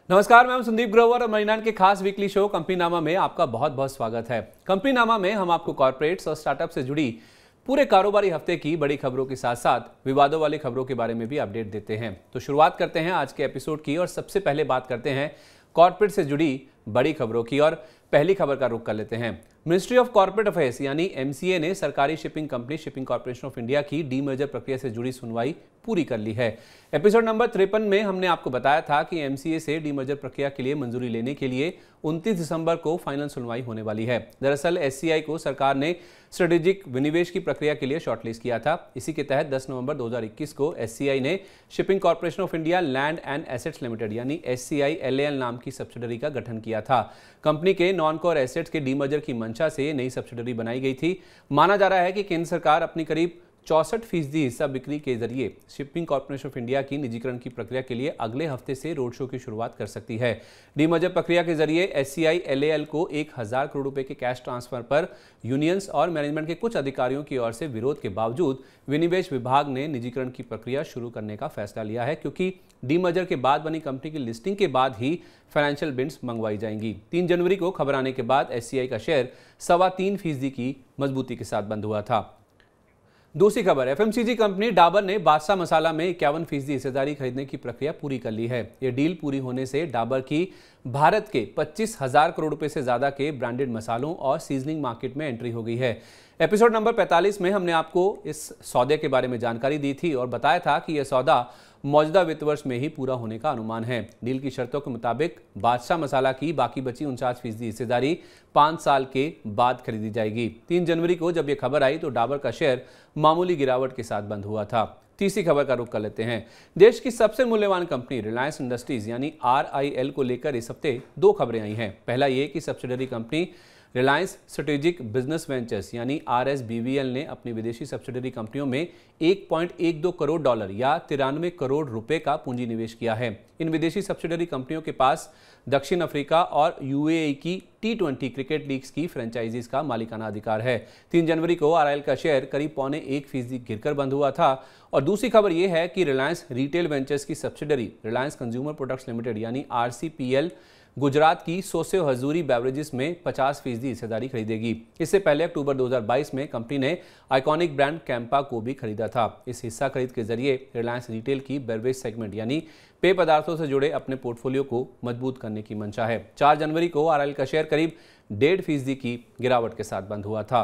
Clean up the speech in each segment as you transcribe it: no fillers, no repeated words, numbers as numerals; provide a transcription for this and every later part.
नमस्कार, मैं संदीप ग्रोवर और मनीनान के खास वीकली शो कंपनी नामा में आपका बहुत बहुत स्वागत है। कंपनी नामा में हम आपको कॉर्पोरेट्स और स्टार्टअप से जुड़ी पूरे कारोबारी हफ्ते की बड़ी खबरों के साथ साथ विवादों वाली खबरों के बारे में भी अपडेट देते हैं। तो शुरुआत करते हैं आज के एपिसोड की और सबसे पहले बात करते हैं कॉर्पोरेट से जुड़ी बड़ी खबरों की और पहली खबर का रुख कर लेते हैं। मिनिस्ट्री ऑफ कॉर्पोरेट अफेयर्स यानी एमसीए ने सरकारी shipping company shipping corporation of India की डीमर्जर प्रक्रिया से जुड़ी सुनवाई पूरी कर ली है। एपिसोड नंबर 53 में हमने आपको बताया था कि एमसीए से डीमर्जर प्रक्रिया के लिए मंजूरी लेने के लिए 29 दिसंबर को फाइनल सुनवाई होने वाली है। दरअसल एससीआई को सरकार ने स्ट्रेटेजिक विनिवेश की प्रक्रिया के लिए शॉर्टलिस्ट किया था। इसी के तहत 10 नवंबर 2021 को एससीआई ने shipping corporation of India land and assets limited यानी एससीआई एलएएल नाम की सब्सिडरी का गठन किया था। कंपनी के नॉन कोर एसेट्स के डीमर्जर की मंशा से नई सब्सिडरी बनाई गई थी। माना जा रहा है कि केंद्र सरकार अपनी करीब 64% हिस्सा बिक्री के जरिए शिपिंग कॉर्पोरेशन ऑफ इंडिया की निजीकरण की प्रक्रिया के लिए अगले हफ्ते से रोड शो की शुरुआत कर सकती है। डीमर्जर प्रक्रिया के जरिए एससीआई एलएएल को 1000 करोड़ रुपए के कैश ट्रांसफर पर यूनियंस और मैनेजमेंट के कुछ अधिकारियों की ओर से विरोध के बावजूद विनिवेश विभाग ने निजीकरण की प्रक्रिया शुरू करने का फैसला लिया है, क्योंकि डीमर्जर के बाद बनी कंपनी की लिस्टिंग के बाद ही फाइनेंशियल बिड्स मंगवाई जाएंगी। 3 जनवरी को खबर आने के बाद एससीआई का शेयर 3.25% की मजबूती के साथ बंद हुआ था। दूसरी खबर, एफएमसीजी कंपनी डाबर ने बादशाह मसाला में 51% हिस्सेदारी खरीदने की प्रक्रिया पूरी कर ली है। ये डील पूरी होने से डाबर की भारत के 25,000 करोड़ रुपए से ज्यादा के ब्रांडेड मसालों और सीजनिंग मार्केट में एंट्री हो गई है। एपिसोड नंबर 45 में हमने आपको इस सौदे के बारे में जानकारी दी थी और बताया था कि यह सौदा मौजूदा वित्त वर्ष में ही पूरा होने का अनुमान है। डील की शर्तों के मुताबिक बादशाह मसाला की बाकी बची 49% हिस्सेदारी 5 साल के बाद खरीदी जाएगी। 3 जनवरी को जब यह खबर आई तो डाबर का शेयर मामूली गिरावट के साथ बंद हुआ था। तीसरी खबर का रुख कर लेते हैं। देश की सबसे मूल्यवान कंपनी रिलायंस इंडस्ट्रीज यानी RIL को लेकर इस हफ्ते 2 खबरें आई हैं। पहला ये कि subsidiary company Reliance strategic business ventures यानी RSBVL ने अपनी विदेशी सब्सिडरी कंपनियों में $1.12 करोड़ या 93 करोड़ रुपए का पूंजी निवेश किया है। इन विदेशी सब्सिडरी कंपनियों के पास दक्षिण अफ्रीका और UAE की T20 क्रिकेट लीग्स की फ्रेंचाइजीज का मालिकाना अधिकार है। 3 जनवरी को RIL का शेयर करीब 0.25% गिरकर बंद हुआ था। और दूसरी खबर यह है कि रिलायंस रिटेल वेंचर्स की subsidiary Reliance consumer products limited यानी RCPL गुजरात की सोसे हजूरी बेवरेजेस में 50% हिस्सेदारी खरीदेगी। इससे पहले अक्टूबर 2022 में कंपनी ने आइकॉनिक ब्रांड कैंपा को भी खरीदा था। इस हिस्सा खरीद के जरिए रिलायंस रिटेल की बेवरेज सेगमेंट यानी पेय पदार्थों से जुड़े अपने पोर्टफोलियो को मजबूत करने की मंशा है। 4 जनवरी को RIL का शेयर करीब 1.5% की गिरावट के साथ बंद हुआ था।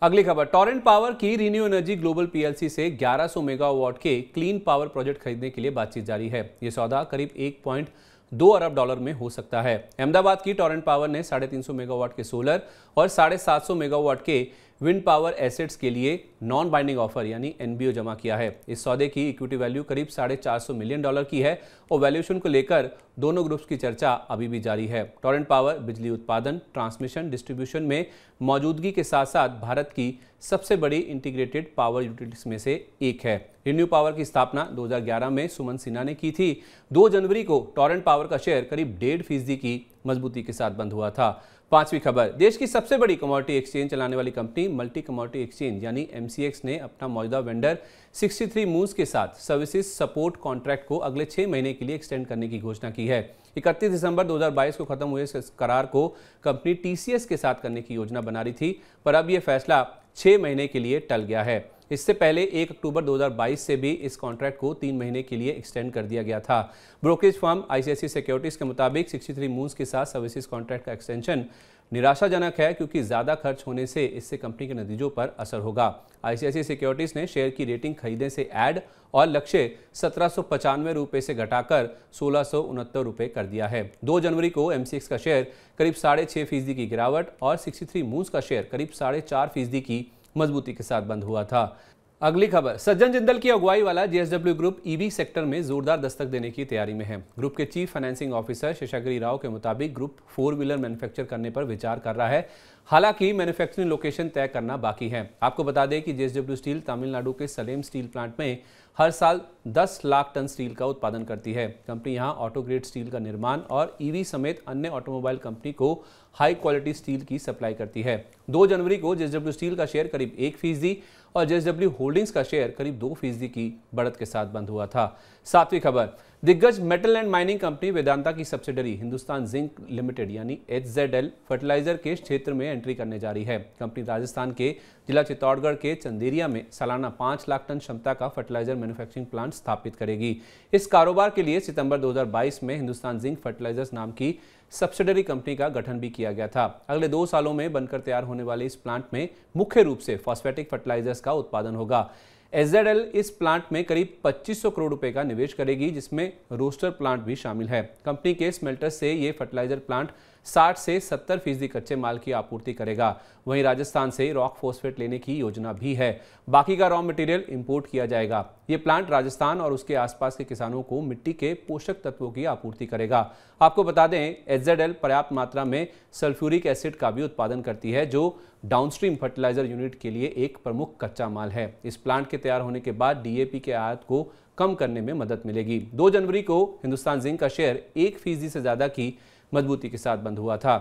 अगली खबर, टोरेंट पावर की रीन्यू एनर्जी ग्लोबल PLC से 1100 मेगावाट के क्लीन पावर प्रोजेक्ट खरीदने के लिए बातचीत जारी है। यह सौदा करीब $1.2 अरब में हो सकता है। अहमदाबाद की टोरेंट पावर ने 350 मेगावाट के सोलर और 750 मेगावाट के विंड पावर एसेट्स के लिए नॉन बाइंडिंग ऑफर यानी NBO जमा किया है। इस सौदे की इक्विटी वैल्यू करीब $450 मिलियन की है और वैल्यूएशन को लेकर दोनों ग्रुप्स की चर्चा अभी भी जारी है। टोरेंट पावर बिजली उत्पादन, ट्रांसमिशन, डिस्ट्रीब्यूशन में मौजूदगी के साथ साथ भारत की सबसे बड़ी इंटीग्रेटेड पावर यूटिलिटीज में से एक है। रिन्यू पावर की स्थापना 2011 में सुमन सिन्हा ने की थी। 2 जनवरी को टोरेंट पावर का शेयर करीब 1.5% की मजबूती के साथ बंद हुआ था। 5वीं खबर, देश की सबसे बड़ी कमोडिटी एक्सचेंज चलाने वाली कंपनी मल्टी कमोडिटी एक्सचेंज यानी MCX ने अपना मौजूदा वेंडर 63 मूव्स के साथ सर्विसेज सपोर्ट कॉन्ट्रैक्ट को अगले 6 महीने के लिए एक्सटेंड करने की घोषणा की है। 31 दिसंबर 2022 को खत्म हुए इस करार को कंपनी TCS के साथ करने की योजना बना रही थी, पर अब यह फैसला 6 महीने के लिए टल गया है। इससे पहले 1 अक्टूबर 2022 से भी इस कॉन्ट्रैक्ट को 3 महीने के लिए एक्सटेंड कर दिया गया था। ब्रोकरेज फर्म ICICI सिक्योरिटीज के मुताबिक 63 मूव्स के साथ सर्विसेज कॉन्ट्रैक्ट का एक्सटेंशन निराशाजनक है, क्योंकि ज्यादा खर्च होने से इससे कंपनी के नतीजों पर असर होगा। ICICI सिक्योरिटीज ने शेयर की रेटिंग खरीदने से ऐड और लक्ष्य 1795 रुपए से घटाकर 1669 रुपए कर दिया है। 2 जनवरी को MCX का शेयर करीब 6.5% की गिरावट और 63 मूव्स का शेयर करीब 4.5% की मजबूती के साथ बंद हुआ था। अगली खबर, सज्जन जिंदल की अगुवाई वाला JSW ग्रुप EV सेक्टर में जोरदार दस्तक देने की तैयारी में है। ग्रुप के chief financing officer Seshagiri Rao के मुताबिक ग्रुप 4 व्हीलर मैन्युफैक्चर करने पर विचार कर रहा है। हालांकि मैन्युफैक्चरिंग लोकेशन तय करना बाकी है। आपको बता दें कि JSW स्टील तमिलनाडु के सलेम स्टील प्लांट में हर साल 10 लाख टन स्टील का उत्पादन करती है। कंपनी यहां ऑटो ग्रेड स्टील का निर्माण और EV समेत अन्य ऑटोमोबाइल कंपनी को हाई क्वालिटी स्टील की सप्लाई करती है। 2 जनवरी को JSW स्टील का शेयर करीब 1% और JSW होल्डिंग्स का शेयर करीब 2% की बढ़त के साथ बंद हुआ था। 7वीं खबर, दिग्गज metal and mining company Vedanta की सब्सिडरी हिंदुस्तान जिंक लिमिटेड यानी HZL फर्टिलाइजर के क्षेत्र में एंट्री करने जा रही है। कंपनी राजस्थान के जिला चित्तौड़गढ़ के चंदेरिया में सालाना 5 लाख टन क्षमता का फर्टिलाइजर मैन्युफैक्चरिंग प्लांट स्थापित करेगी। इस कारोबार के लिए सितंबर 2022 में हिंदुस्तान जिंक फर्टिलाइजर्स नाम की सब्सिडरी कंपनी का गठन भी किया गया था। अगले 2 सालों में बनकर तैयार होने वाले इस प्लांट में मुख्य रूप से फॉस्फेटिक फर्टिलाइजर्स का उत्पादन होगा। HZL इस प्लांट में करीब 2500 करोड़ रुपए का निवेश करेगी, जिसमें रोस्टर प्लांट भी शामिल है। कंपनी के स्मेल्टर से ये फर्टिलाइजर प्लांट 60 से 70% कच्चे माल की आपूर्ति करेगा। वहीं राजस्थान से रॉक फॉस्फेट लेने की योजना भी है। बाकी का रॉ मटेरियल इंपोर्ट किया जाएगा। ये प्लांट राजस्थान और उसके आसपास के किसानों को मिट्टी के पोषक तत्वों की आपूर्ति करेगा। आपको बता दें, HZL पर्याप्त मात्रा में सल्फ्यूरिक एसिड का भी उत्पादन करती है, जो डाउनस्ट्रीम फर्टिलाइजर यूनिट के लिए एक प्रमुख कच्चा माल है। इस प्लांट के तैयार होने के बाद DAP के आयात को कम करने में मदद मिलेगी। 2 जनवरी को हिंदुस्तान जिंक का शेयर 1% से ज्यादा की मजबूती के साथ बंद हुआ था।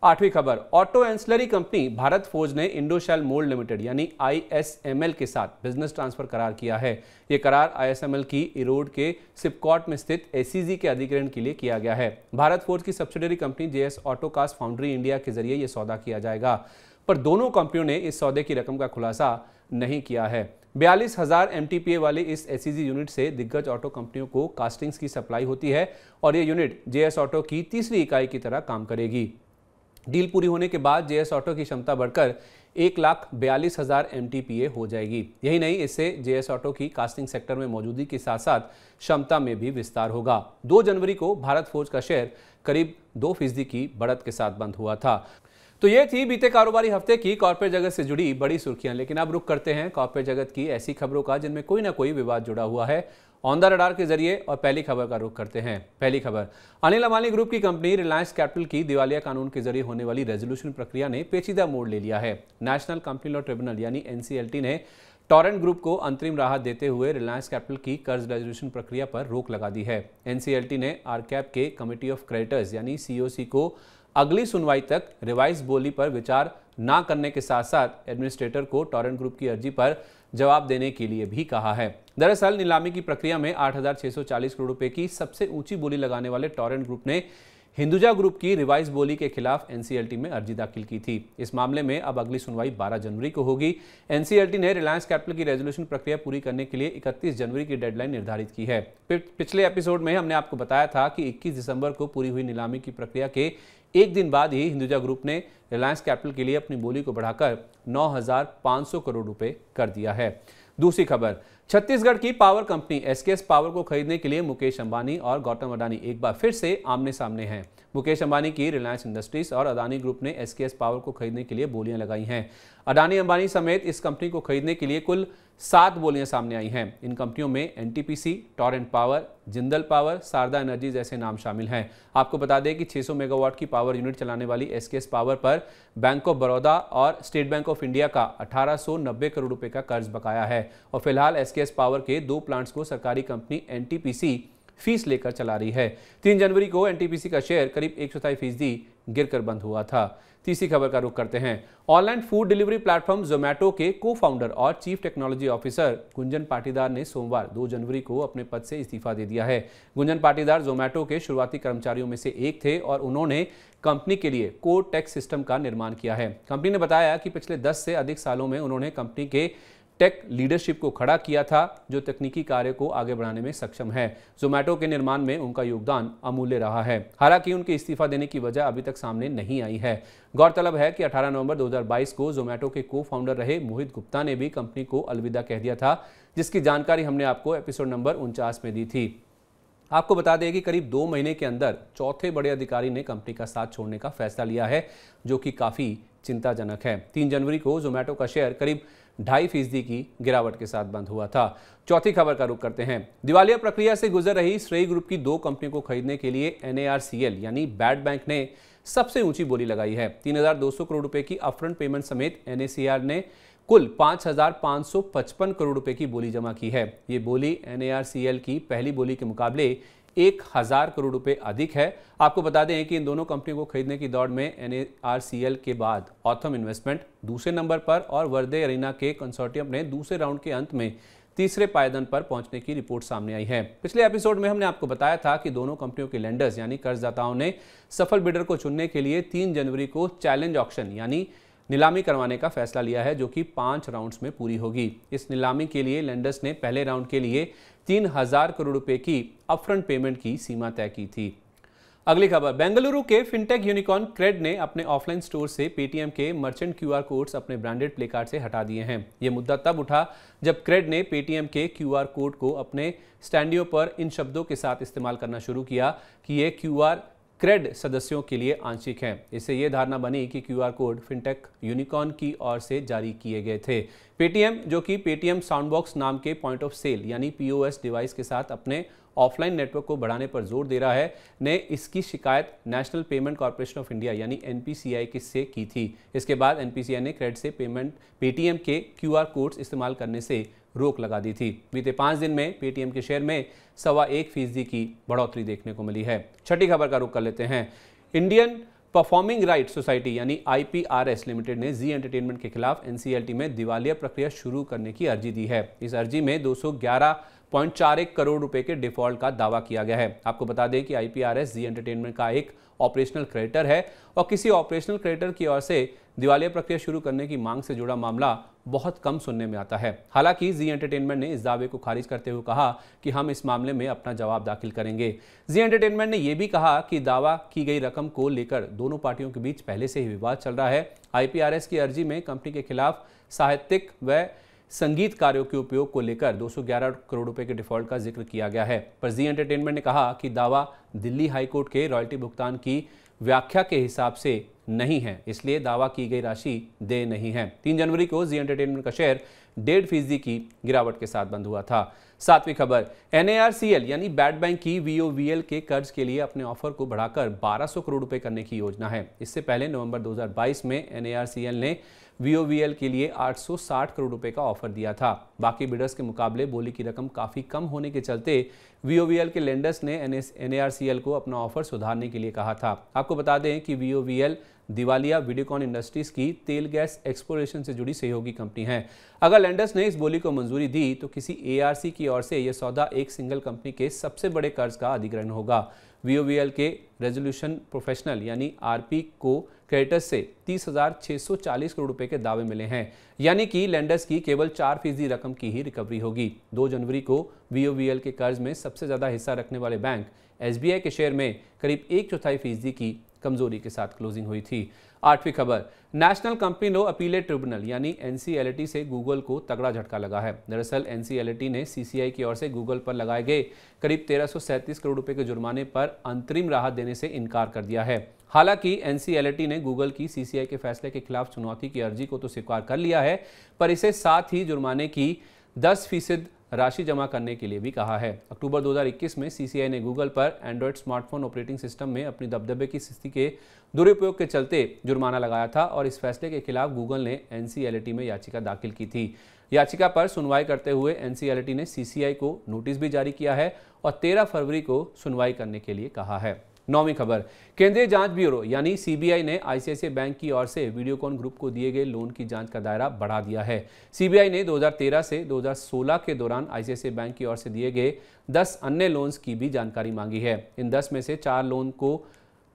8वीं खबर, auto ancillary company Bharat forge ने इंडोशेल मोल्ड लिमिटेड यानी ISML के साथ बिजनेस ट्रांसफर करार किया है। यह करार ISML की इरोड के सिपकॉट में स्थित SEZ के अधिग्रहण के लिए किया गया है। भारत फोर्ज की subsidiary company JS autocast foundry India के जरिए यह सौदा किया जाएगा, पर दोनों कंपनियों ने इस सौदे की रकम का खुलासा नहीं किया है। 42,000 MTPA वाली इस SEZ यूनिट से दिग्गज ऑटो कंपनियों को कास्टिंग्स की सप्लाई होती है और ये यूनिट JS ऑटो की तीसरी इकाई की तरह काम करेगी। डील पूरी होने के बाद JS ऑटो की क्षमता बढ़कर 1,42,000 MTPA हो जाएगी। यही नहीं, इससे JS ऑटो की कास्टिंग सेक्टर में मौजूदगी के साथ साथ क्षमता में भी विस्तार होगा। 2 जनवरी को भारत फोर्ज का शेयर करीब 2% की बढ़त के साथ बंद हुआ था। तो ये थी बीते कारोबारी हफ्ते की कॉर्पोरेट जगत से जुड़ी बड़ी सुर्खियां। लेकिन अब रुक करते हैं कॉर्पोरेट जगत की ऐसी खबरों का जिनमें कोई ना कोई विवाद जुड़ा हुआ है ऑन द रडार के जरिए। और पहली खबर का रुख करते हैं। पहली खबर, अनिल अंबानी ग्रुप की कंपनी रिलायंस कैपिटल की दिवालिया कानून के जरिए होने वाली रेजोल्यूशन प्रक्रिया ने पेचीदा मोड़ ले लिया है। नेशनल कंपनी लॉ ट्रिब्यूनल यानी NCLT ने टॉरेंट ग्रुप को अंतरिम राहत देते हुए रिलायंस कैपिटल की कर्ज रेजोल्यूशन प्रक्रिया पर रोक लगा दी है। NCLT ने आरकैप के कमेटी ऑफ क्रेडिटर्स यानी COC को अगली सुनवाई तक रिवाइज बोली पर विचार न करने के साथ साथ एडमिनिस्ट्रेटर को टॉरेंट ग्रुप की अर्जी पर जवाब देने के लिए भी कहा है। दरअसल नीलामी की प्रक्रिया में 8,640 करोड़ रुपए की सबसे ऊंची बोली लगाने वाले टॉरेंट ग्रुप ने हिंदुजा ग्रुप की रिवाइज बोली के खिलाफ NCLT में अर्जी दाखिल की थी। इस मामले में अब अगली सुनवाई 12 जनवरी को होगी। NCLT ने रिलायंस कैपिटल की रेजोल्यूशन प्रक्रिया पूरी करने के लिए 31 जनवरी की डेडलाइन निर्धारित की है। पिछले एपिसोड में हमने आपको बताया था कि 21 दिसंबर को पूरी हुई नीलामी की प्रक्रिया के एक दिन बाद ही हिंदुजा ग्रुप ने रिलायंस कैपिटल के लिए अपनी बोली को बढ़ाकर 9,500 करोड़ रुपए कर दिया है। दूसरी खबर, छत्तीसगढ़ की पावर कंपनी SKS पावर को खरीदने के लिए मुकेश अंबानी और गौतम अडानी एक बार फिर से आमने सामने हैं। मुकेश अंबानी की रिलायंस इंडस्ट्रीज और अदानी ग्रुप ने SKS पावर को खरीदने के लिए बोलियां लगाई हैं। अडानी अंबानी समेत इस कंपनी को खरीदने के लिए कुल 7 बोलियां सामने आई हैं। इन कंपनियों में NTPC, Torrent Power, Jindal Power, Sharda Energy जैसे नाम शामिल हैं। आपको बता दें कि 600 मेगावाट की पावर यूनिट चलाने वाली SKS पावर पर बैंक ऑफ बड़ौदा और स्टेट बैंक ऑफ इंडिया का 1890 करोड़ रुपए का कर्ज बकाया है और फिलहाल SKS पावर के 2 प्लांट्स को सरकारी कंपनी NTPC फीस लेकर चला रही है। 3 जनवरी को NTPC का शेयर करीब 1/4% गिरकर बंद हुआ था। तीसरी खबर का रुख करते हैं। Online food delivery platform Zomato के को-फाउंडर और chief technology officer Gunjan Patidar ने सोमवार 2 जनवरी को अपने पद से इस्तीफा दे दिया है। गुंजन पाटीदार जोमैटो के शुरुआती कर्मचारियों में से एक थे और उन्होंने कंपनी के लिए कोर टेक सिस्टम का निर्माण किया है। कंपनी ने बताया कि पिछले 10 से अधिक सालों में उन्होंने कंपनी के टेक लीडरशिप को खड़ा किया था, जो तकनीकी कार्य को आगे बढ़ाने में सक्षम है। जोमैटो के निर्माण में उनका योगदान अमूल्य रहा है। हालांकि उनके इस्तीफा देने की वजह अभी तक सामने नहीं आई है। गौरतलब है कि 18 नवंबर 2022 को जोमैटो के को-फाउंडर रहे मोहित गुप्ता ने भी कंपनी को अलविदा कह दिया था, जिसकी जानकारी हमने आपको एपिसोड नंबर 49 में दी थी। आपको बता दें कि करीब 2 महीने के अंदर चौथे बड़े अधिकारी ने कंपनी का साथ छोड़ने का फैसला लिया है, जो कि काफी चिंताजनक है। 3 जनवरी को जोमैटो का शेयर करीब 2.5% की गिरावट के साथ बंद हुआ था। चौथी खबर का रुख करते हैं। दिवालिया प्रक्रिया से गुजर रही श्रेय ग्रुप की 2 कंपनियों को खरीदने के लिए NARCL यानी बैड बैंक ने सबसे ऊंची बोली लगाई है। 3,200 करोड़ रुपए की अपफ्रंट पेमेंट समेत NACL ने कुल 5,555 करोड़ रुपए की बोली जमा की है। ये बोली NARCL की पहली बोली के मुकाबले 1,000 करोड़ रुपए अधिक है। आपको बता दें कि इन दोनों कंपनियों को खरीदने की दौड़ में NARCL के बाद ऑथम इन्वेस्टमेंट दूसरे नंबर पर और वर्दे अरीना के कंसोर्टियम ने दूसरे राउंड के अंत में तीसरे पायदान पर पहुंचने की रिपोर्ट सामने आई है। पिछले एपिसोड में हमने आपको बताया था कि दोनों कंपनियों के लेंडर्स यानी कर्जदाताओं ने सफल बिडर को चुनने के लिए 3 जनवरी को चैलेंज ऑक्शन यानी नीलामी करवाने का फैसला लिया है, जो कि 5 राउंड्स में पूरी होगी। इस नीलामी के लिए लेंडर्स ने पहले राउंड के लिए 3000 करोड़ रुपए की अपफ्रंट पेमेंट की सीमा तय की थी। अगली खबर, Bengaluru K fintech unicorn crate ने अपने ऑफलाइन स्टोर से पेटीएम के मर्चेंट क्यूआर कोड्स अपने ब्रांडेड प्ले कार्ड से हटा दिए हैं। यह मुद्दा तब उठा जब क्रेड ने पेटीएम के क्यूआर कोड को अपने स्टैंडियों पर इन शब्दों के साथ इस्तेमाल करना शुरू किया कि यह क्यूआर क्रेड सदस्यों के लिए आंशिक है। इससे यह धारणा बनी कि क्यूआर कोड फिनटेक यूनिकॉर्न की ओर से जारी किए गए थे। पेटीएम, जो कि पेटीएम साउंडबॉक्स नाम के पॉइंट ऑफ सेल यानी पीओएस डिवाइस के साथ अपने ऑफलाइन नेटवर्क को बढ़ाने पर जोर दे रहा है, ने इसकी शिकायत national payment corporation of India यानी एनपीसीआई से की थी। इसके बाद एनपीसीआई ने क्रेड से पेटीएम के क्यूआर कोड्स इस्तेमाल करने से रोक लगा दी थी। बीते 5 दिन में पेटीएम के शेयर में 1.25% की बढ़ोतरी देखने को मिली है। छठी खबर का रुख कर लेते हैं। इंडियन परफॉर्मिंग राइट्स सोसाइटी यानी आईपीआरएस लिमिटेड ने जी एंटरटेनमेंट के खिलाफ एनसीएलटी में दिवालिया प्रक्रिया शुरू करने की अर्जी दी है। इस अर्जी में 211.41 करोड़ रुपए के डिफॉल्ट का दावा किया गया है। आपको बता दें कि आईपीआरएस जी एंटरटेनमेंट का एक ऑपरेशनल क्रेडिटर है और किसी ऑपरेशनल क्रेडिटर की ओर से दिवालिया प्रक्रिया शुरू करने की मांग से जुड़ा मामला बहुत कम सुनने में आता है। हालांकि जी एंटरटेनमेंट ने इस दावे को खारिज करते हुए कहा कि हम इस मामले में अपना जवाब दाखिल करेंगे। जी एंटरटेनमेंट ने यह भी कहा कि दावा की गई रकम को लेकर दोनों पार्टियों के बीच पहले से ही विवाद चल रहा है। आईपीआरएस की अर्जी में कंपनी के खिलाफ साहित्यिक व संगीत कार्यों के उपयोग को लेकर 211 करोड़ रुपए के डिफॉल्ट का जिक्र किया गया है, पर जी एंटरटेनमेंट ने कहा कि दावा दिल्ली हाईकोर्ट के रॉयल्टी भुगतान की व्याख्या के हिसाब से नहीं है, इसलिए दावा की गई राशि देय नहीं है। 3 जनवरी को जी एंटरटेनमेंट का शेयर 1.5% की गिरावट के साथ बंद हुआ था। 7वीं खबर, एनएआरसीएल यानी बैड बैंक की वीओवीएल के कर्ज के लिए अपने ऑफर को बढ़ाकर 1200 करोड़ रुपए करने की योजना है। इससे पहले नवंबर 2022 में एनएआरसीएल ने वीओवीएल के लिए 860 करोड़ रुपए का ऑफर दिया था। बाकी बिडर्स के मुकाबले बोली की रकम काफी कम होने के चलते वीओवीएल के लेंडर्स ने एनएआरसीएल को अपना ऑफर सुधारने के लिए कहा था। आपको बता दें कि वीओवीएल दिवालिया वीडियोकॉन इंडस्ट्रीज की तेल गैस एक्सप्लोरेशन से जुड़ी सहयोगी कंपनी है। अगर लेंडर्स ने इस बोली को मंजूरी दी तो किसी एआरसी की ओर से यह सौदा एक सिंगल कंपनी के सबसे बड़े कर्ज का अधिग्रहण होगा। वीओवीएल के रेजोल्यूशन प्रोफेशनल यानी आरपी को क्रेडिटर्स से 30,640 करोड़ रुपए के दावे मिले हैं, यानी कि लेंडर्स की केवल 4% रकम की ही रिकवरी होगी। 2 जनवरी को वीओवीएल के कर्ज में सबसे ज्यादा हिस्सा रखने वाले बैंक एसबीआई के शेयर में करीब 1/4% की कमजोरी के साथ क्लोजिंग हुई थी। 8वीं खबर, national company law appellate tribunal यानी एनसीएलटी से गूगल को तगड़ा झटका लगा है। दरअसल एनसीएलटी ने सीसीआई की ओर से गूगल पर लगाए गए करीब 1337 करोड़ रुपए के जुर्माने पर अंतरिम राहत देने से इनकार कर दिया है। हालांकि एनसीएलटी ने गूगल की सीसीआई के फैसले के खिलाफ चुनौती की अर्जी को तो स्वीकार कर लिया है, पर इसे साथ ही जुर्माने की 10% राशि जमा करने के लिए भी कहा है। अक्टूबर 2021 में सीसीआई ने गूगल पर एंड्रॉयड स्मार्टफोन ऑपरेटिंग सिस्टम में अपनी दबदबे की स्थिति के दुरुपयोग के चलते जुर्माना लगाया था और इस फैसले के खिलाफ गूगल ने एनसीएलटी में याचिका दाखिल की थी। याचिका पर सुनवाई करते हुए एनसीएलटी ने सीसीआई को नोटिस भी जारी किया है और 13 फरवरी को सुनवाई करने के लिए कहा है। 9वीं खबर, केंद्रीय जांच ब्यूरो यानी सीबीआई ने आईसीआईसीआई बैंक की ओर से वीडियोकॉन ग्रुप को दिए गए लोन की जांच का दायरा बढ़ा दिया है। सीबीआई ने 2013 से 2016 के दौरान आईसीआईसीआई बैंक की ओर से दिए गए 10 अन्य लोन्स की भी जानकारी मांगी है। इन 10 में से 4 लोन को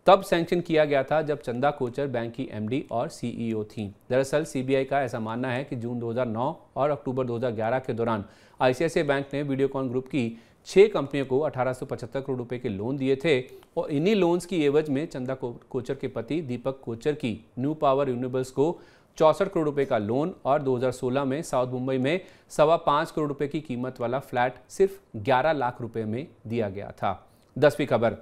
तब सैंक्शन किया गया था जब चंदा कोचर बैंक की एमडी और सीईओ थीं। दरअसल सीबीआई का ऐसा मानना है कि जून 2009 और अक्टूबर 2011 के दौरान आईसीआईसीआई बैंक ने वीडियोकॉन ग्रुप की 6 कंपनियों को 1875 करोड़ रुपए के लोन दिए थे और इन्हीं लोन्स की एवज में चंदा कोचर के पति दीपक कोचर की न्यू पावर रिन्यूएबल्स को 64 करोड़ रुपए का लोन और 2016 में साउथ मुंबई में 5.25 करोड़ रुपए की कीमत वाला फ्लैट सिर्फ 11 लाख रुपए में दिया गया था। 10वीं खबर,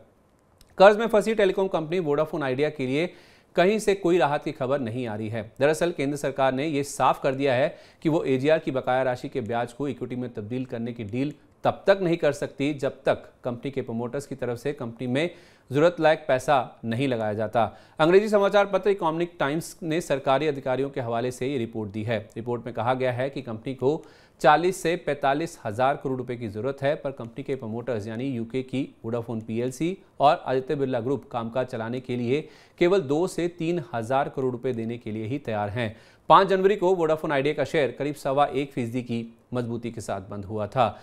कर्ज में फंसी टेलीकॉम कंपनी वोडाफोन आइडिया के लिए कहीं से कोई राहत की खबर नहीं आ रही है। दरअसल केंद्र सरकार ने यह साफ कर दिया है कि वो एजीआर की बकाया राशि के ब्याज को इक्विटी में तब्दील करने की डील तब तक नहीं कर सकती जब तक कंपनी के प्रमोटर्स की तरफ से कंपनी में जरूरत लायक पैसा नहीं लगाया जाता। अंग्रेजी समाचार पत्र इकोनॉमिक टाइम्स ने सरकारी अधिकारियों के हवाले से ये रिपोर्ट दी है। रिपोर्ट में कहा गया है कि कंपनी को 40 से 45 हजार करोड़ रुपए की जरूरत है, पर कंपनी के प्रमोटर्स यानी यूके की वोडाफोन पीएलसी और आदित्य बिरला ग्रुप कामकाज चलाने के लिए केवल 2 से 3 हजार करोड़ रुपए देने के लिए ही तैयार हैं। 5 जनवरी को वोडाफोन आइडिया का शेयर करीब 1.25% की मजबूती के साथ बंद हुआ था।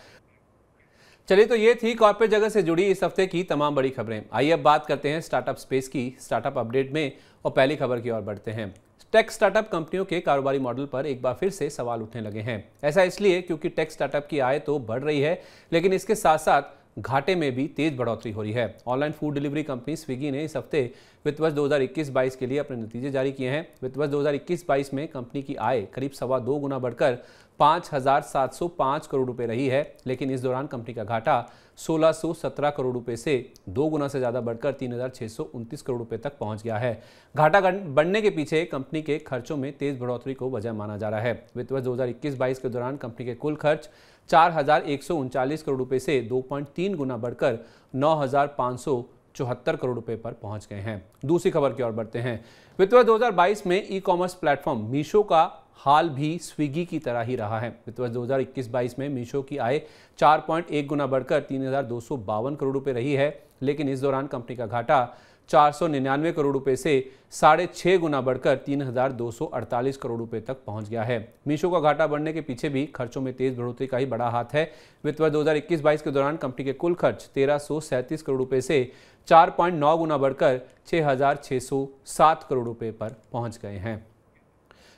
चलिए, तो ये थी कॉर्पोरेट जगत से जुड़ी इस हफ्ते की तमाम बड़ी खबरें। आइए अब बात करते हैं स्टार्टअप स्पेस की, स्टार्टअप अपडेट में, और पहली खबर की ओर बढ़ते हैं। टेक स्टार्टअप कंपनियों के कारोबारी मॉडल पर एक बार फिर से सवाल उठने लगे हैं। ऐसा इसलिए क्योंकि टेक स्टार्टअप की आय तो बढ़ रही है, लेकिन इसके साथ साथ घाटे में भी तेज बढ़ोतरी हो रही है। Online food delivery company Swiggy ने इस हफ्ते वित्त वर्ष 2021-22 के लिए अपने नतीजे जारी किए हैं। वित्त वर्ष 2021-22 में कंपनी की आय करीब 2.25 गुना बढ़कर 5,705 करोड़ रुपए रही है, लेकिन इस दौरान कंपनी का घाटा 1,617 करोड़ रुपए से 2 गुना से ज्यादा बढ़कर 3,629 करोड़ रुपए तक पहुंच गया है। घाटा बढ़ने के पीछे कंपनी के खर्चों में तेज बढ़ोतरी को वजह माना जा रहा है। वित्त वर्ष 2021-22 के दौरान कंपनी के कुल खर्च 4,139 करोड़ रुपए से 2.3 गुना बढ़कर 9,574 करोड़ रुपए पर पहुंच गए हैं। दूसरी खबर की ओर बढ़ते हैं। वित्त वर्ष 2022 में ई कॉमर्स प्लेटफॉर्म मीशो का हाल भी स्विगी की तरह ही रहा है। वित्त वर्ष 2021-22 में मीशो की आय 4.1 गुना बढ़कर 3,252 करोड़ रुपए रही है, लेकिन इस दौरान कंपनी का घाटा 499 करोड़ रुपए से 6.5 गुना बढ़कर 3,248 करोड़ रुपए तक पहुंच गया है। मीशो का घाटा बढ़ने के पीछे भी खर्चों में तेज बढ़ोतरी का ही बड़ा हाथ है। वित्त वर्ष 2021-22 के दौरान कंपनी के कुल खर्च 1,337 करोड़ रुपए से 4.9 गुना बढ़कर 6,607 करोड़ रुपए पर पहुंच गए हैं।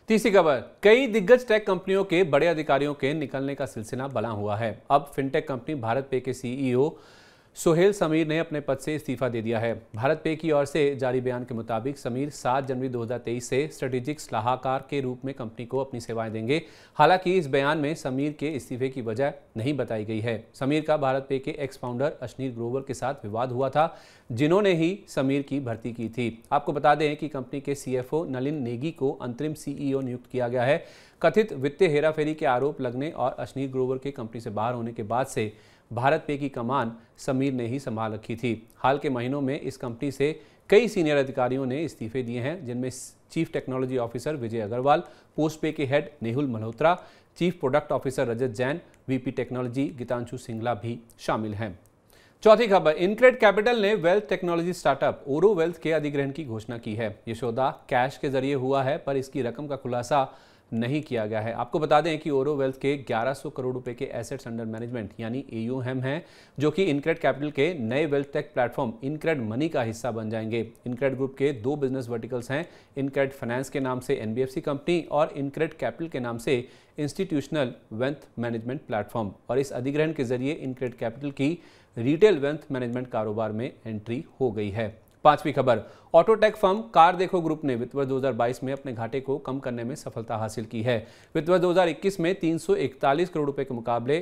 तीसरी खबर, कई दिग्गज टेक कंपनियों के बड़े अधिकारियों के निकलने का सिलसिला बना हुआ है। अब फिनटेक कंपनी भारत पे के सीईओ सोहेल समीर ने अपने पद से इस्तीफा दे दिया है। भारत पे की ओर से जारी बयान के मुताबिक समीर 7 जनवरी 2023 से स्ट्रेटेजिक सलाहकार के रूप में कंपनी को अपनी सेवाएं देंगे। हालांकि इस बयान में समीर के इस्तीफे की वजह नहीं बताई गई है। समीर का भारत पे के एक्स फाउंडर अश्नीर ग्रोवर के साथ विवाद हुआ था, जिन्होंने ही समीर की भर्ती की थी। आपको बता दें कि कंपनी के सीएफओ नलिन नेगी को अंतरिम सीईओ नियुक्त किया गया है। कथित वित्तीय हेराफेरी के आरोप लगने और अश्नीर ग्रोवर के कंपनी से बाहर होने के बाद से भारत पे की कमान समीर ने ही संभाल रखी थी। हाल के महीनों में इस कंपनी से कई सीनियर अधिकारियों ने इस्तीफे दिए हैं, जिनमें chief technology officer Vijay Agrawal, PostPe के head Nehul Malhotra, chief product officer Rajat Jain, VP technology Geetanshu Singla भी शामिल हैं। चौथी खबर, इनक्रेड कैपिटल ने wealth technology startup Oro wealth के अधिग्रहण की घोषणा की है। ये सौदा कैश के जरिए हुआ है, पर इसकी रकम का खुलासा नहीं किया गया है। आपको बता दें कि ओरो वेल्थ के 1100 करोड़ रुपए के एसेट्स अंडर मैनेजमेंट यानी AUM हैं, जो कि इनक्रेड कैपिटल के नए wealth take platform InCred money का हिस्सा बन जाएंगे। इनक्रेड ग्रुप के 2 बिजनेस वर्टिकल्स हैं, इनक्रेड फाइनेंस के नाम से NBFC कंपनी और इनक्रेड कैपिटल के नाम से इंस्टीट्यूशनल वेल्थ मैनेजमेंट प्लेटफॉर्म। और इस अधिग्रहण के जरिए इनक्रेड कैपिटल की रिटेल वेल्थ मैनेजमेंट कारोबार में एंट्री हो गई है। पांचवी खबर, ऑटोटेक फर्म कार देखो ग्रुप ने वित्त वर्ष 2022 में अपने घाटे को कम करने में सफलता हासिल की है। वित्त वर्ष 2021 में 341 करोड़ रुपए के मुकाबले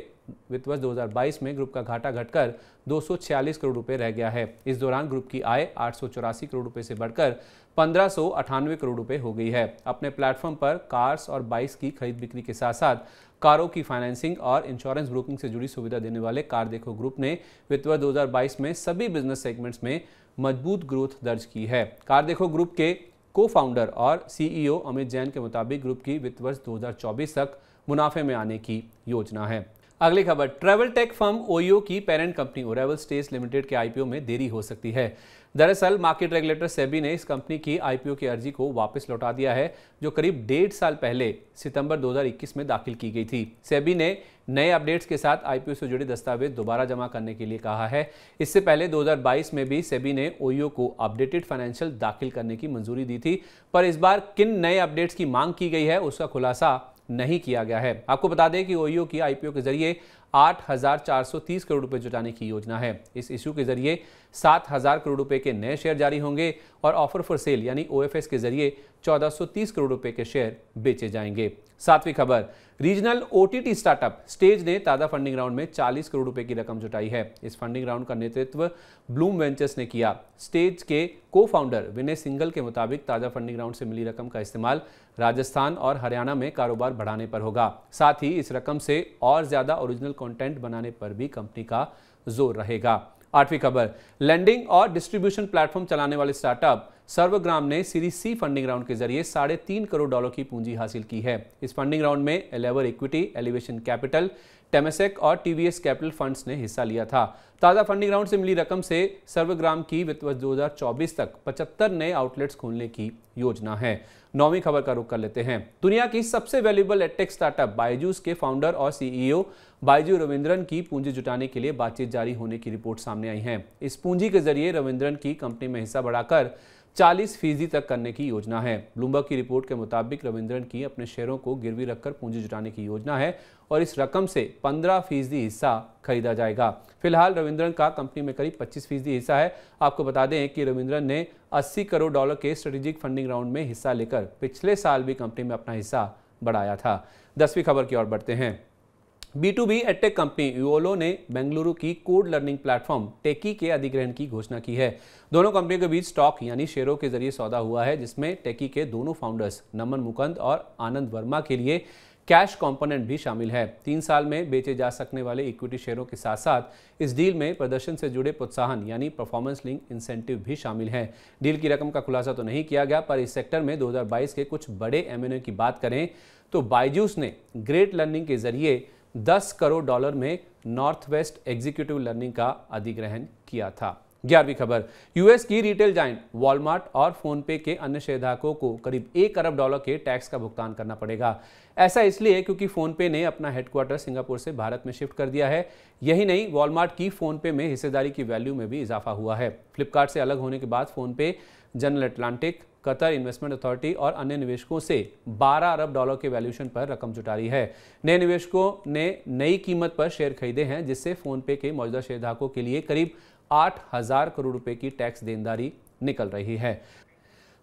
वित्त वर्ष 2022 में ग्रुप का घाटा घटकर 246 करोड़ रुपए रह गया है। इस दौरान ग्रुप की आय 884 करोड़ रुपए से बढ़कर 1598 करोड़ रुपए हो गई है। अपने प्लेटफॉर्म पर कार्स और बाइक्स की खरीद बिक्री के साथ साथ कारों की फाइनेंसिंग और इंश्योरेंस ब्रोकिंग से जुड़ी सुविधा देने वाले कार देखो ग्रुप ने वित्त वर्ष 2022 में सभी बिजनेस सेगमेंट्स में मजबूत ग्रोथ दर्ज की है। कार देखो ग्रुप के को फाउंडर और सीईओ अमित जैन के मुताबिक ग्रुप की वित्त वर्ष 2024 तक मुनाफे में आने की योजना है। अगली खबर, ट्रैवल टेक फर्म ओयो की पेरेंट कंपनी ओरेवल स्टेज लिमिटेड के आईपीओ में देरी हो सकती है। दरअसल मार्केट रेगुलेटर सेबी ने इस कंपनी की आईपीओ की अर्जी को वापस लौटा दिया है, जो करीब 1.5 साल पहले सितंबर 2021 में दाखिल की गई थी। सेबी ने नए अपडेट्स के साथ आईपीओ से जुड़े दस्तावेज दोबारा जमा करने के लिए कहा है। इससे पहले 2022 में भी सेबी ने ओयो को अपडेटेड फाइनेंशियल दाखिल करने की मंजूरी दी थी, पर इस बार किन नए अपडेट्स की मांग की गई है उसका खुलासा नहीं किया गया है। आपको बता दें कि ओयो की आईपीओ के जरिए 8,430 करोड़ रुपए जुटाने की योजना है। इस इश्यू के जरिए 7,000 करोड़ रुपए के नए शेयर जारी होंगे और ऑफर फॉर सेल यानी OFS के जरिए 1,430 करोड़ रुपए के शेयर बेचे जाएंगे। सातवीं खबर, रीजनल OTT स्टार्टअप स्टेज ने ताज़ा फंडिंग राउंड में 40 करोड़ रुपए की रकम जुटाई है। इस फंडिंग राउंड का नेतृत्व ब्लूम वेंचर्स ने किया। स्टेज के को फाउंडर विनय सिंगल के मुताबिक ताज़ा फंडिंग राउंड से मिली रकम का इस्तेमाल राजस्थान और हरियाणा में कारोबार बढ़ाने पर होगा। साथ ही इस रकम से और ज्यादा ओरिजिनल कंटेंट बनाने पर भी कंपनी का जोर रहेगा। आठवीं खबर, लेंडिंग और डिस्ट्रीब्यूशन प्लेटफॉर्म चलाने वाले स्टार्टअप सर्वग्राम ने सीरीज C फंडिंग राउंड के जरिए $3.5 करोड़ की पूंजी हासिल की है। इस फंडिंग राउंड में एलेवर इक्विटी, एलिवेशन कैपिटल, टेमेसेक और टीवीएस कैपिटल फंड्स ने हिस्सा लिया था। ताज़ा फंडिंग राउंड से मिली रकम से सर्वग्राम की वित्त वर्ष 2024 तक 75 नए आउटलेट्स खोलने की योजना है। 9वीं खबर का रुख कर लेते हैं। दुनिया की सबसे वैल्यूएबल एडटेक स्टार्टअप बायजूस के फाउंडर और सीईओ बायजू रविंद्रन की पूंजी जुटाने के लिए बातचीत जारी होने की रिपोर्ट सामने आई है। इस पूंजी के जरिए रविंद्रन की कंपनी में हिस्सा बढ़ाकर 40% तक करने की योजना है। ब्लूमबर्ग की रिपोर्ट के मुताबिक रविंद्रन की अपने शेयरों को गिरवी रखकर पूंजी जुटाने की योजना है और इस रकम से 15% हिस्सा खरीदा जाएगा। फिलहाल रविंद्रन का कंपनी में करीब 25% हिस्सा है। आपको बता दें कि रविंद्रन ने $80 करोड़ के स्ट्रेटेजिक फंडिंग राउंड में हिस्सा लेकर पिछले साल भी कंपनी में अपना हिस्सा बढ़ाया था। 10वीं खबर की ओर बढ़ते हैं। B2B एडटेक कंपनी यूओलो ने बेंगलुरु की कोड लर्निंग प्लेटफॉर्म टेकी के अधिग्रहण की घोषणा की है। दोनों कंपनियों के बीच स्टॉक यानी शेयरों के जरिए सौदा हुआ है, जिसमें टेकी के दोनों फाउंडर्स नमन मुकुंद और आनंद वर्मा के लिए कैश कंपोनेंट भी शामिल है। 3 साल में बेचे जा सकने वाले इक्विटी शेयरों के साथ साथ इस डील में प्रदर्शन से जुड़े प्रोत्साहन यानी परफॉर्मेंस लिंक इंसेंटिव भी शामिल है। डील की रकम का खुलासा तो नहीं किया गया, पर इस सेक्टर में 2022 के कुछ बड़े M&A की बात करें तो बायजूस ने ग्रेट लर्निंग के जरिए $10 करोड़ में नॉर्थ वेस्ट एग्जीक्यूटिव लर्निंग का अधिग्रहण किया था। 11वीं खबर। यूएस की रिटेल जायंट वॉलमार्ट और फोनपे के अन्य शेयरधारकों को करीब $1 अरब के टैक्स का भुगतान करना पड़ेगा। ऐसा इसलिए क्योंकि फोनपे ने अपना हेडक्वार्टर सिंगापुर से भारत में शिफ्ट कर दिया है। यही नहीं, वॉलमार्ट की फोनपे में हिस्सेदारी की वैल्यू में भी इजाफा हुआ है। फ्लिपकार्ट से अलग होने के बाद PhonePe general Atlantic, Qatar investment authority और अन्य निवेशकों से $12 अरब के वैल्यूएशन पर रकम जुटा रही है। नए निवेशकों ने नई कीमत पर शेयर खरीदे हैं, जिससे फोनपे के मौजूदा शेयरधारकों के लिए करीब 8,000 करोड़ रुपए की टैक्स देनदारी निकल रही है।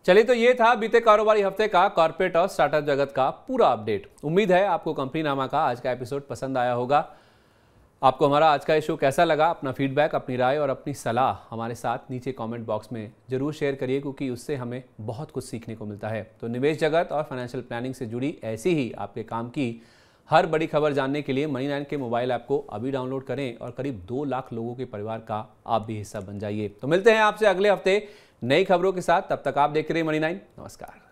चलिए, तो ये था बीते कारोबारी हफ्ते का कॉर्पोरेट और स्टार्टअप जगत का पूरा अपडेट। उम्मीद है आपको कंपनीनामा का आज का एपिसोड पसंद आया होगा। आपको हमारा आज का ये शो कैसा लगा? अपना फीडबैक, अपनी राय और अपनी सलाह हमारे साथ नीचे कमेंट बॉक्स में जरूर शेयर करिए, क्योंकि उससे हमें बहुत कुछ सीखने को मिलता है। तो निवेश जगत और फाइनेंशियल प्लानिंग से जुड़ी ऐसी ही आपके काम की हर बड़ी खबर जानने के लिए मनी9 के मोबाइल ऐप को अभी डाउनलोड करें और करीब 2 लाख लोगों के परिवार का आप भी हिस्सा बन जाइए। तो मिलते हैं आपसे अगले हफ्ते नई खबरों के साथ। तब तक आप देख रहे हैं मनी9। नमस्कार।